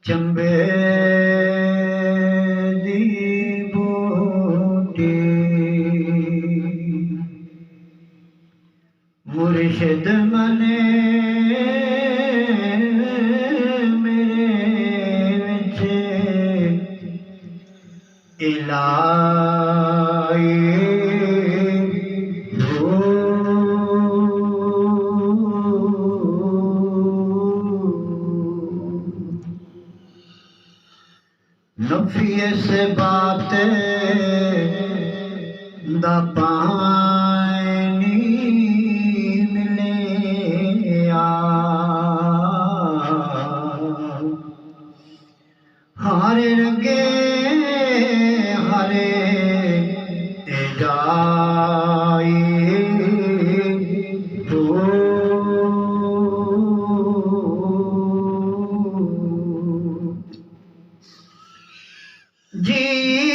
चंबे दी बूटी मुर्शिद मने मेरे विच इलाही नफी से बात दा पानी मिले हरे रंगे हरे जाई जी